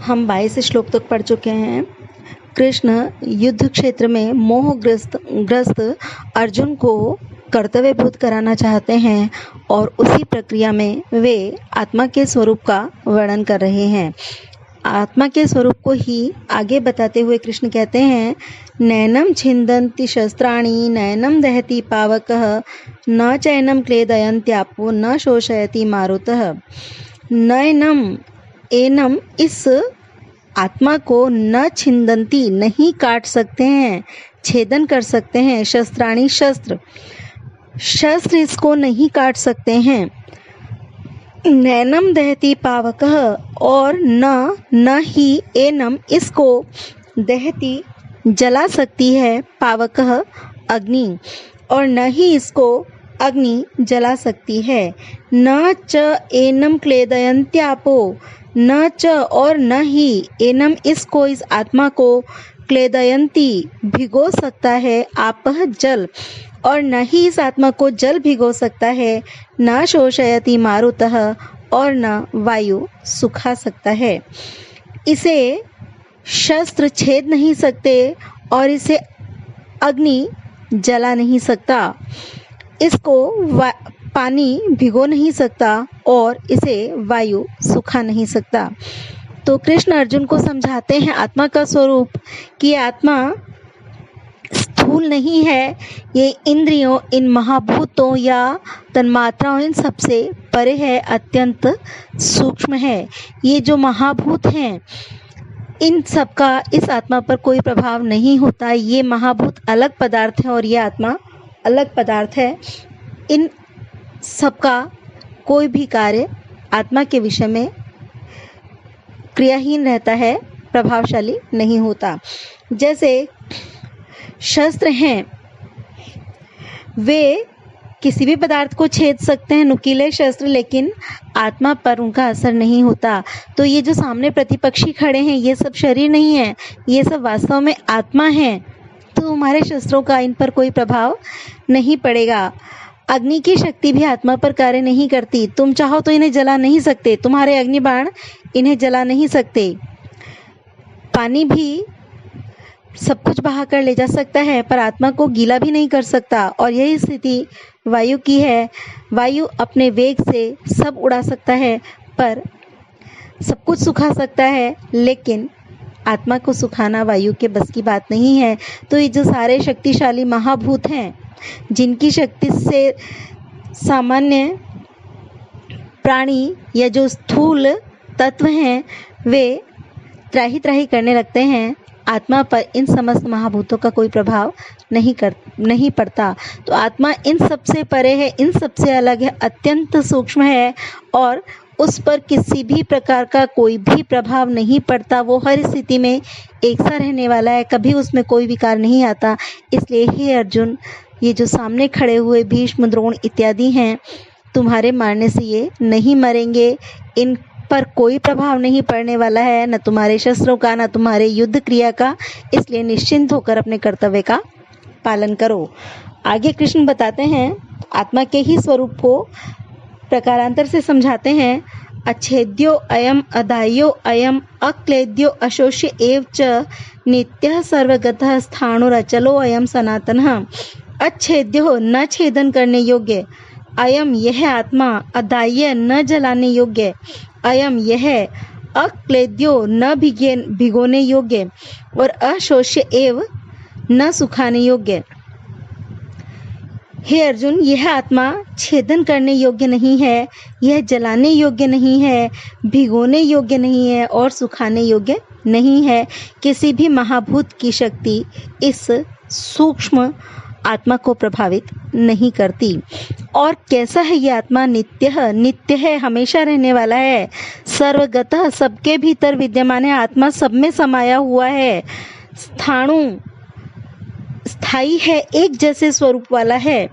हम 22 श्लोक तक पढ़ चुके हैं। कृष्ण युद्ध क्षेत्र में मोहग्रस्त अर्जुन को कर्तव्यबोध कराना चाहते हैं और उसी प्रक्रिया में वे आत्मा के स्वरूप का वर्णन कर रहे हैं। आत्मा के स्वरूप को ही आगे बताते हुए कृष्ण कहते हैं, नैनम छिन्दन्ति शस्त्राणि नैनम दहति पावकः न चैनम क्लेदयन्त्यापो न शोषयति मारुतः। नैनम एनम इस आत्मा को न छिन्दन्ति नहीं काट सकते हैं, छेदन कर सकते हैं। शस्त्राणि शस्त्र इसको नहीं काट सकते हैं। नैनम दहति पावकः और न ही एनम इसको दहति जला सकती है, पावकः अग्नि, और न ही इसको अग्नि जला सकती है। न च एनम क्लेदयन्त्यापो, न च और न ही एनम इसको इस आत्मा को क्लेदयन्ति भिगो सकता है, आपः जल, और न ही इस आत्मा को जल भिगो सकता है। न शोषयति मारुतः और न वायु सुखा सकता है। इसे शस्त्र छेद नहीं सकते और इसे अग्नि जला नहीं सकता। इसको पानी भिगो नहीं सकता और इसे वायु सुखा नहीं सकता। तो कृष्ण अर्जुन को समझाते हैं आत्मा का स्वरूप कि आत्मा स्थूल नहीं है, ये इंद्रियों, इन महाभूतों या तन्मात्राओं, इन सबसे परे है, अत्यंत सूक्ष्म है। ये जो महाभूत हैं, इन सबका इस आत्मा पर कोई प्रभाव नहीं होता। ये महाभूत अलग पदार्थ है और ये आत्मा अलग पदार्थ है। इन सबका कोई भी कार्य आत्मा के विषय में क्रियाहीन रहता है, प्रभावशाली नहीं होता। जैसे शस्त्र हैं, वे किसी भी पदार्थ को छेद सकते हैं, नुकीले शस्त्र, लेकिन आत्मा पर उनका असर नहीं होता। तो ये जो सामने प्रतिपक्षी खड़े हैं, ये सब शरीर नहीं है, ये सब वास्तव में आत्मा है। तो तुम्हारे शस्त्रों का इन पर कोई प्रभाव नहीं पड़ेगा। अग्नि की शक्ति भी आत्मा पर कार्य नहीं करती। तुम चाहो तो इन्हें जला नहीं सकते, तुम्हारे अग्निबाण इन्हें जला नहीं सकते। पानी भी सब कुछ बहा कर ले जा सकता है, पर आत्मा को गीला भी नहीं कर सकता। और यही स्थिति वायु की है। वायु अपने वेग से सब उड़ा सकता है, पर सब कुछ सुखा सकता है, लेकिन आत्मा को सुखाना वायु के बस की बात नहीं है। तो ये जो सारे शक्तिशाली महाभूत हैं, जिनकी शक्ति से सामान्य प्राणी या जो स्थूल तत्व हैं, वे त्राही त्राही करने लगते हैं, आत्मा पर इन समस्त महाभूतों का कोई प्रभाव नहीं पड़ता। तो आत्मा इन सबसे परे है, इन सबसे अलग है, अत्यंत सूक्ष्म है और उस पर किसी भी प्रकार का कोई भी प्रभाव नहीं पड़ता। वो हर स्थिति में एक सा रहने वाला है, कभी उसमें कोई विकार नहीं आता। इसलिए हे अर्जुन, ये जो सामने खड़े हुए भीष्म, द्रोण इत्यादि हैं, तुम्हारे मारने से ये नहीं मरेंगे। इन पर कोई प्रभाव नहीं पड़ने वाला है, न तुम्हारे शस्त्रों का, न तुम्हारे युद्ध क्रिया का। इसलिए निश्चिंत होकर अपने कर्तव्य का पालन करो। आगे कृष्ण बताते हैं, आत्मा के ही स्वरूप को प्रकारांतर से समझाते हैं। अच्छेद्यो अयम अदाह्यो अयम अक्लेद्यो अशोष्य एव च नित्यः सर्वगतः स्थाणुरचलो अयम सनातनः। अच्छेद्यो न छेदन करने योग्य, अयम यह आत्मा, अदाह्य न जलाने योग्य, अयम यह, अक्लेद्यो न भिगोने योग्य, और अशोष्य एव न सुखाने योग्य। हे अर्जुन, यह आत्मा छेदन करने योग्य नहीं है, यह जलाने योग्य नहीं है, भिगोने योग्य नहीं है और सुखाने योग्य नहीं है। किसी भी महाभूत की शक्ति इस सूक्ष्म आत्मा को प्रभावित नहीं करती। और कैसा है ये आत्मा? नित्य है, हमेशा रहने वाला है। सर्वगतः, सबके भीतर विद्यमान है, आत्मा सब में समाया हुआ है। स्थाणु, स्थायी है, एक जैसे स्वरूप वाला है।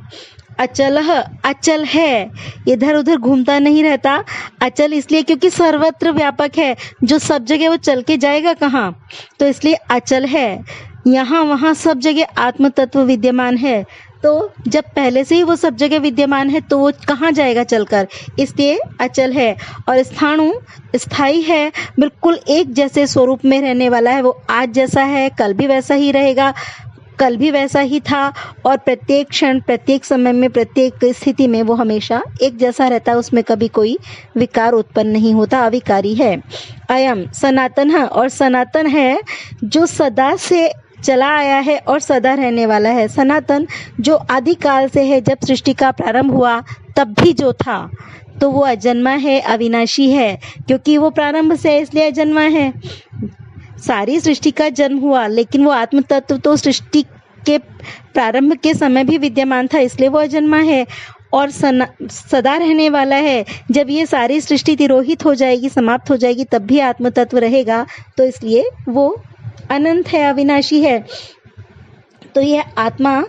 अचलः, अचल है, इधर उधर घूमता नहीं रहता। अचल इसलिए क्योंकि सर्वत्र व्यापक है, जो सब जगह वो चल के जाएगा कहाँ, तो इसलिए अचल है। यहाँ वहाँ सब जगह आत्म तत्व विद्यमान है। तो जब पहले से ही वो सब जगह विद्यमान है तो वो कहाँ जाएगा चलकर, इसलिए अचल है। और स्थाणु स्थायी है, बिल्कुल एक जैसे स्वरूप में रहने वाला है। वो आज जैसा है कल भी वैसा ही रहेगा, कल भी वैसा ही था, और प्रत्येक क्षण प्रत्येक समय में प्रत्येक स्थिति में वो हमेशा एक जैसा रहता है, उसमें कभी कोई विकार उत्पन्न नहीं होता, अविकारी है। अयम सनातन है, और सनातन है जो सदा से चला आया है और सदा रहने वाला है। सनातन जो आदिकाल से है, जब सृष्टि का प्रारंभ हुआ तब भी जो था, तो वो अजन्मा है, अविनाशी है, क्योंकि वो प्रारंभ से है इसलिए अजन्मा है। सारी सृष्टि का जन्म हुआ, लेकिन वो आत्म तत्व तो सृष्टि के प्रारंभ के समय भी विद्यमान था, इसलिए वो अजन्मा है और सदा रहने वाला है। जब ये सारी सृष्टि तिरोहित हो जाएगी, समाप्त हो जाएगी, तब भी आत्म तत्व रहेगा, तो इसलिए वो अनंत है, अविनाशी है। तो यह आत्मा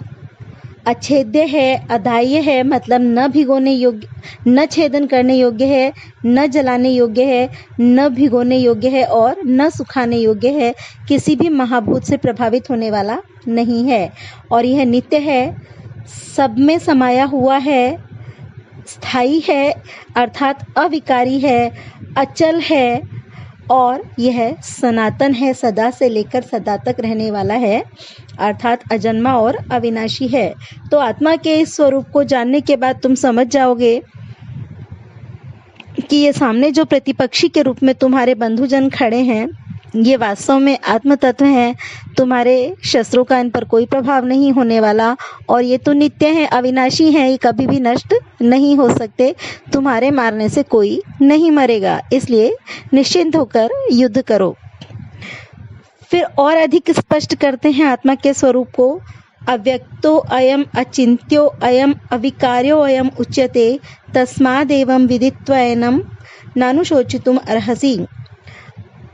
अछेद्य है, अधाह्य है, मतलब न भिगोने योग्य, न छेदन करने योग्य है, न जलाने योग्य है, न भिगोने योग्य है और न सुखाने योग्य है। किसी भी महाभूत से प्रभावित होने वाला नहीं है, और यह नित्य है, सब में समाया हुआ है, स्थायी है अर्थात अविकारी है, अचल है, और यह सनातन है, सदा से लेकर सदा तक रहने वाला है, अर्थात अजन्मा और अविनाशी है। तो आत्मा के इस स्वरूप को जानने के बाद तुम समझ जाओगे कि ये सामने जो प्रतिपक्षी के रूप में तुम्हारे बंधुजन खड़े हैं, ये वास्तव में आत्म तत्व हैं। तुम्हारे शस्त्रों का इन पर कोई प्रभाव नहीं होने वाला, और ये तो नित्य हैं, अविनाशी हैं, ये कभी भी नष्ट नहीं हो सकते। तुम्हारे मारने से कोई नहीं मरेगा, इसलिए निश्चिंत होकर युद्ध करो। फिर और अधिक स्पष्ट करते हैं आत्मा के स्वरूप को। अव्यक्तो अयम अचिन्त्यो अयम अविकार्यो अयम उच्यते, तस्मादेवं विदित्वैनं नानुशोचितुम अर्हसि।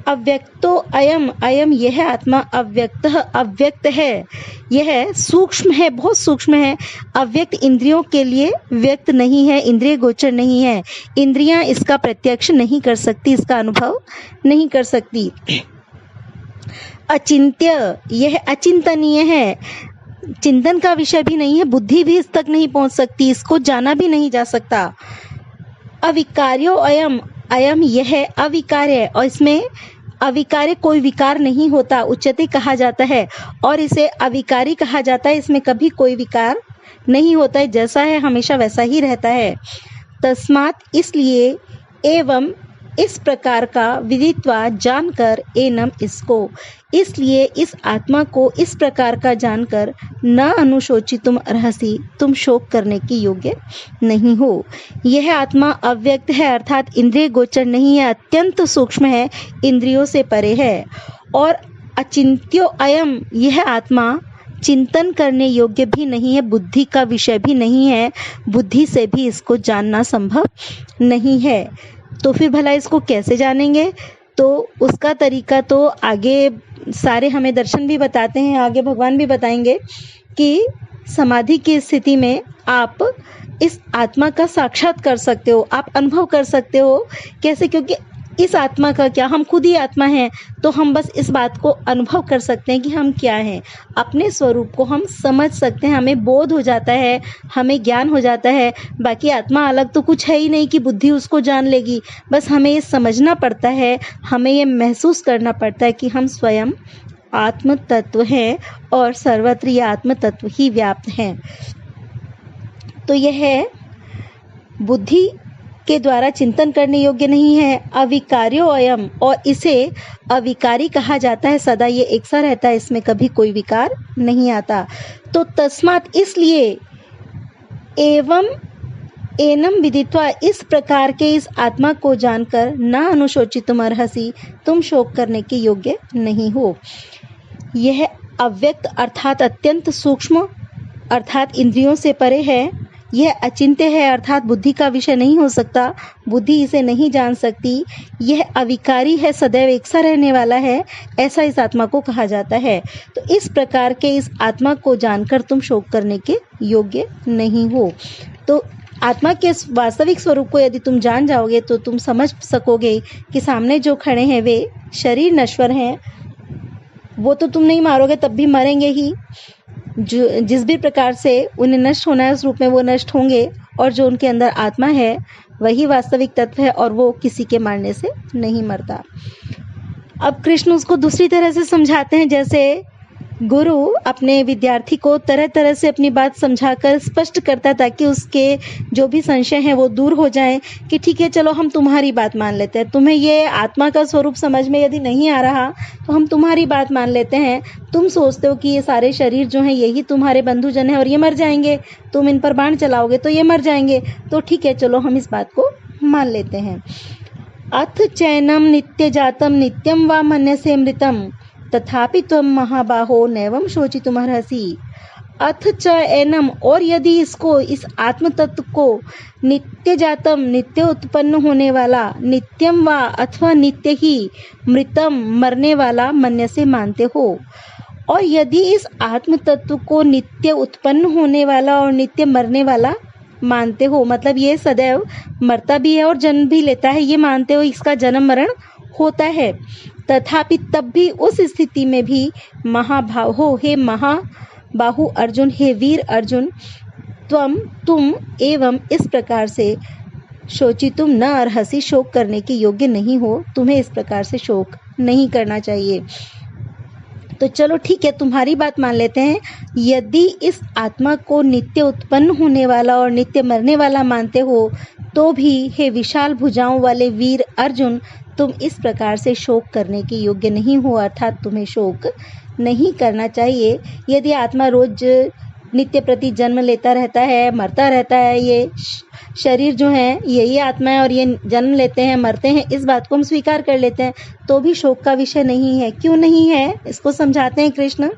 अव्यक्तो अयम, अयम यह आत्मा, अव्यक्त है, यह सूक्ष्म है, बहुत सूक्ष्म है। अव्यक्त इंद्रियों के लिए व्यक्त नहीं है, इंद्रिय गोचर नहीं है, इंद्रियां इसका प्रत्यक्ष नहीं कर सकती, इसका अनुभव नहीं कर सकती। अचिंत्य, यह अचिंतनीय है, चिंतन का विषय भी नहीं है, बुद्धि भी इस तक नहीं पहुंच सकती, इसको जाना भी नहीं जा सकता। अविकार्यो अयम, अयम यह अविकार्य है, और इसमें अविकार्य कोई विकार नहीं होता, उच्चते कहा जाता है, और इसे अविकारी कहा जाता है। इसमें कभी कोई विकार नहीं होता है, जैसा है हमेशा वैसा ही रहता है। तस्मात् इसलिए, एवं इस प्रकार का, विदित्वा जानकर, एनम इसको, इसलिए इस आत्मा को इस प्रकार का जानकर, न अनुशोचितुम अर्हसि, तुम शोक करने की योग्य नहीं हो। यह आत्मा अव्यक्त है, अर्थात इंद्रिय गोचर नहीं है, अत्यंत सूक्ष्म है, इंद्रियों से परे है। और अचिंत्यो अयम, यह आत्मा चिंतन करने योग्य भी नहीं है, बुद्धि का विषय भी नहीं है, बुद्धि से भी इसको जानना संभव नहीं है। तो फिर भला इसको कैसे जानेंगे? तो उसका तरीका तो आगे सारे हमें दर्शन भी बताते हैं, आगे भगवान भी बताएंगे कि समाधि की स्थिति में आप इस आत्मा का साक्षात कर सकते हो, आप अनुभव कर सकते हो। कैसे? क्योंकि इस आत्मा का क्या, हम खुद ही आत्मा हैं, तो हम बस इस बात को अनुभव कर सकते हैं कि हम क्या हैं, अपने स्वरूप को हम समझ सकते हैं, हमें बोध हो जाता है, हमें ज्ञान हो जाता है। बाकी आत्मा अलग तो कुछ है ही नहीं कि बुद्धि उसको जान लेगी, बस हमें ये समझना पड़ता है, हमें ये महसूस करना पड़ता है कि हम स्वयं आत्म तत्व हैं और सर्वत्र ये आत्म तत्व ही व्याप्त हैं। तो यह है बुद्धि के द्वारा चिंतन करने योग्य नहीं है। अविकार्यो अयम, और इसे अविकारी कहा जाता है, सदा ये एक सा रहता है, इसमें कभी कोई विकार नहीं आता। तो तस्मात् इसलिए, एवं एनम विदित्वा, इस प्रकार के इस आत्मा को जानकर, न अनुशोचितुम अर्हसि, तुम शोक करने के योग्य नहीं हो। यह अव्यक्त अर्थात अत्यंत सूक्ष्म अर्थात इंद्रियों से परे है, यह अचिंत्य है अर्थात बुद्धि का विषय नहीं हो सकता, बुद्धि इसे नहीं जान सकती, यह अविकारी है, सदैव एक सा रहने वाला है, ऐसा इस आत्मा को कहा जाता है। तो इस प्रकार के इस आत्मा को जानकर तुम शोक करने के योग्य नहीं हो। तो आत्मा के वास्तविक स्वरूप को यदि तुम जान जाओगे तो तुम समझ सकोगे कि सामने जो खड़े हैं वे शरीर नश्वर हैं, वो तो तुम नहीं मारोगे तब भी मरेंगे ही, जो जिस भी प्रकार से उन्हें नष्ट होना है उस रूप में वो नष्ट होंगे, और जो उनके अंदर आत्मा है वही वास्तविक तत्व है और वो किसी के मारने से नहीं मरता। अब कृष्ण उसको दूसरी तरह से समझाते हैं, जैसे गुरु अपने विद्यार्थी को तरह तरह से अपनी बात समझाकर स्पष्ट करता है ताकि उसके जो भी संशय हैं वो दूर हो जाएं कि ठीक है, चलो हम तुम्हारी बात मान लेते हैं, तुम्हें ये आत्मा का स्वरूप समझ में यदि नहीं आ रहा तो हम तुम्हारी बात मान लेते हैं। तुम सोचते हो कि ये सारे शरीर जो हैं यही तुम्हारे बंधुजन हैं और ये मर जाएंगे, तुम इन पर बाण चलाओगे तो ये मर जाएंगे, तो ठीक है, चलो हम इस बात को मान लेते हैं। अथ चैनम नित्य जातम नित्यम वा मन्यसे मृतम तथापि त्वं महाबाहो नैवं शोचितुमर्हसि। अथ च एनम, और यदि इसको, इस आत्म तत्व को नित्य जातम, नित्य उत्पन्न होने वाला, नित्यम वा अथवा नित्य ही, मृतम मरने वाला, मन्य से मानते हो, और यदि इस आत्म तत्व को नित्य उत्पन्न होने वाला और नित्य मरने वाला मानते हो, मतलब ये सदैव मरता भी है और जन्म भी लेता है, ये मानते हो, इसका जन्म मरण होता है, तथापि तब भी उस स्थिति में भी महाबाहो, हे महाबाहु अर्जुन, हे वीर अर्जुन, तुम एवं इस प्रकार से शोचितुम न अर्हसि, शोक करने के योग्य नहीं हो, तुम्हें इस प्रकार से शोक नहीं करना चाहिए। तो चलो ठीक है, तुम्हारी बात मान लेते हैं। यदि इस आत्मा को नित्य उत्पन्न होने वाला और नित्य मरने वाला मानते हो तो भी हे विशाल भुजाओं वाले वीर अर्जुन, तुम इस प्रकार से शोक करने के योग्य नहीं हो, अर्थात तुम्हें शोक नहीं करना चाहिए। यदि आत्मा रोज नित्य प्रति जन्म लेता रहता है, मरता रहता है, ये शरीर जो है यही आत्मा है और ये जन्म लेते हैं, मरते हैं, इस बात को हम स्वीकार कर लेते हैं, तो भी शोक का विषय नहीं है। क्यों नहीं है, इसको समझाते हैं कृष्ण।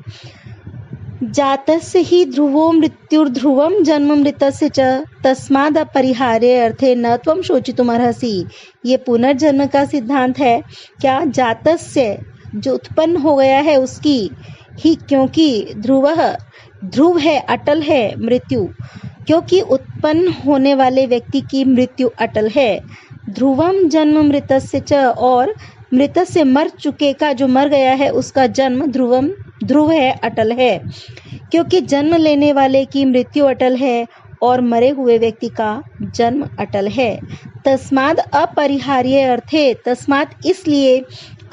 जातस्य हि ध्रुवो मृत्युर्ध्रुवम जन्म मृतस्य च तस्माद् अपरिहार्य अर्थे न त्वं शोचितुमर्हसि। ये पुनर्जन्म का सिद्धांत है। क्या? जातस्य, जो उत्पन्न हो गया है उसकी, ही, क्योंकि ध्रुव है, अटल है, मृत्यु, क्योंकि उत्पन्न होने वाले व्यक्ति की मृत्यु अटल है। ध्रुवम जन्म मृतस्य च, और मृत से मर चुके का, जो मर गया है, उसका जन्म ध्रुव है, अटल है, क्योंकि जन्म लेने वाले की मृत्यु अटल है और मरे हुए व्यक्ति का जन्म अटल है। तस्माद अपरिहार्य अर्थे, तस्मात इसलिए,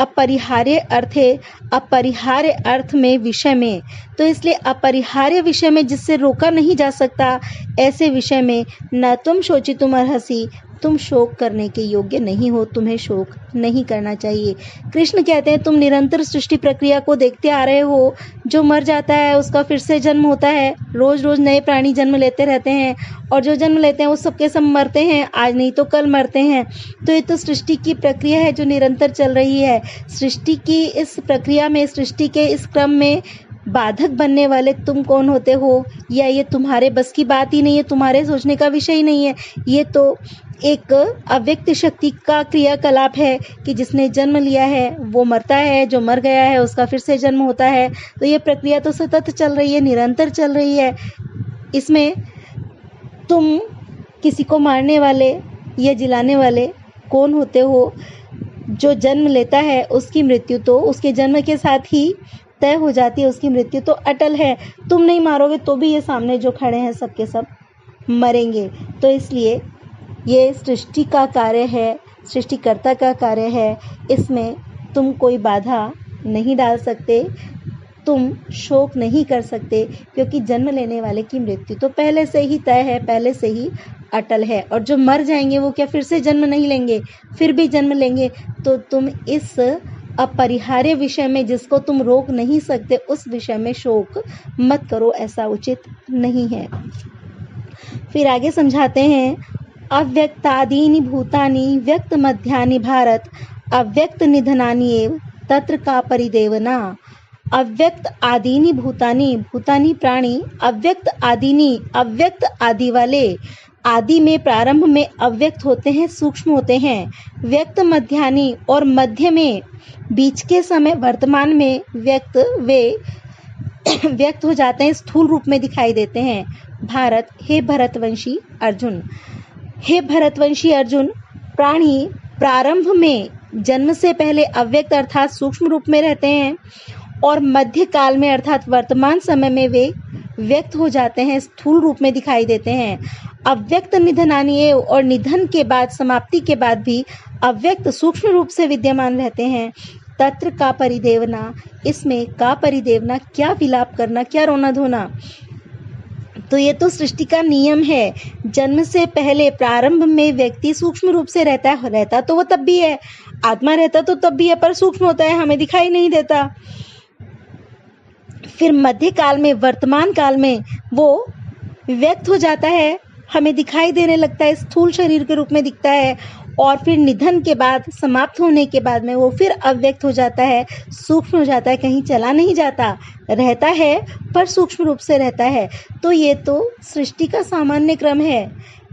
अपरिहार्य अर्थे, अपरिहार्य अर्थ में, विषय में, तो इसलिए अपरिहार्य विषय में जिससे रोका नहीं जा सकता, ऐसे विषय में न तुम शोचितुमर्हसि, तुम शोक करने के योग्य नहीं हो, तुम्हें शोक नहीं करना चाहिए। कृष्ण कहते हैं तुम निरंतर सृष्टि प्रक्रिया को देखते आ रहे हो, जो मर जाता है उसका फिर से जन्म होता है, रोज रोज नए प्राणी जन्म लेते रहते हैं, और जो जन्म लेते हैं वो सबके सब मरते हैं, आज नहीं तो कल मरते हैं। तो ये तो सृष्टि की प्रक्रिया है जो निरंतर चल रही है। सृष्टि की इस प्रक्रिया में, सृष्टि के इस क्रम में बाधक बनने वाले तुम कौन होते हो? या ये तुम्हारे बस की बात ही नहीं है, तुम्हारे सोचने का विषय ही नहीं है। ये तो एक अव्यक्त शक्ति का क्रियाकलाप है कि जिसने जन्म लिया है वो मरता है, जो मर गया है उसका फिर से जन्म होता है। तो ये प्रक्रिया तो सतत चल रही है, निरंतर चल रही है। इसमें तुम किसी को मारने वाले या जिलाने वाले कौन होते हो? जो जन्म लेता है उसकी मृत्यु तो उसके जन्म के साथ ही तय हो जाती है, उसकी मृत्यु तो अटल है। तुम नहीं मारोगे तो भी ये सामने जो खड़े हैं सबके सब मरेंगे। तो इसलिए ये सृष्टि का कार्य है, सृष्टिकर्ता का कार्य है, इसमें तुम कोई बाधा नहीं डाल सकते, तुम शोक नहीं कर सकते, क्योंकि जन्म लेने वाले की मृत्यु तो पहले से ही तय है, पहले से ही अटल है। और जो मर जाएंगे वो क्या फिर से जन्म नहीं लेंगे? फिर भी जन्म लेंगे। तो तुम इस अपरिहार्य विषय में, जिसको तुम रोक नहीं सकते, उस विषय में शोक मत करो, ऐसा उचित नहीं है। फिर आगे समझाते हैं, अव्यक्तादीनि भूतानि व्यक्त मध्यानि भारत अव्यक्त निधनानि एव तत्र का परिदेवना। अव्यक्त आदीनि भूतानि, भूतानि प्राणी, अव्यक्त आदीनि, अव्यक्त आदि वाले, आदि में, प्रारंभ में अव्यक्त होते हैं, सूक्ष्म होते हैं। व्यक्त मध्यानि, और मध्य में, बीच के समय, वर्तमान में व्यक्त, वे व्यक्त हो जाते हैं, स्थूल रूप में दिखाई देते हैं। भारत, हे भरतवंशी अर्जुन, हे भरतवंशी अर्जुन, प्राणी प्रारंभ में, जन्म से पहले अव्यक्त अर्थात सूक्ष्म रूप में रहते हैं, और मध्य काल में अर्थात वर्तमान समय में वे व्यक्त हो जाते हैं, स्थूल रूप में दिखाई देते हैं। अव्यक्त निधनानीय और निधन के बाद, समाप्ति के बाद भी अव्यक्त सूक्ष्म रूप से विद्यमान रहते हैं। तत्र का परिदेवना, इसमें का परिदेवना, क्या विलाप करना, क्या रोना धोना। तो ये तो सृष्टि का नियम है। जन्म से पहले प्रारंभ में व्यक्ति सूक्ष्म रूप से रहता तो वो तब भी है, आत्मा रहता तो तब भी है, पर सूक्ष्म होता है, हमें दिखाई नहीं देता। फिर मध्य काल में, वर्तमान काल में वो व्यक्त हो जाता है, हमें दिखाई देने लगता है, स्थूल शरीर के रूप में दिखता है। और फिर निधन के बाद, समाप्त होने के बाद में वो फिर अव्यक्त हो जाता है, सूक्ष्म हो जाता है, कहीं चला नहीं जाता, रहता है पर सूक्ष्म रूप से रहता है। तो ये तो सृष्टि का सामान्य क्रम है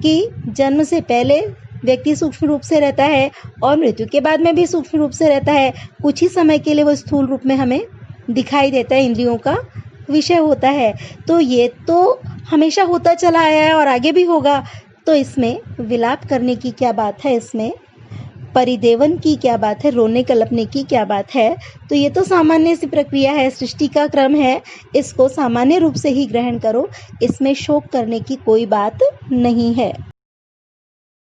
कि जन्म से पहले व्यक्ति सूक्ष्म रूप से रहता है और मृत्यु के बाद में भी सूक्ष्म रूप से रहता है। कुछ ही समय के लिए वो स्थूल रूप में हमें दिखाई देता है, इंद्रियों का विषय होता है। तो ये तो हमेशा होता चला आया है और आगे भी होगा। तो इसमें विलाप करने की क्या बात है, इसमें परिदेवन की क्या बात है, रोने कलपने की क्या बात है। तो ये तो सामान्य सी प्रक्रिया है, सृष्टि का क्रम है, इसको सामान्य रूप से ही ग्रहण करो, इसमें शोक करने की कोई बात नहीं है।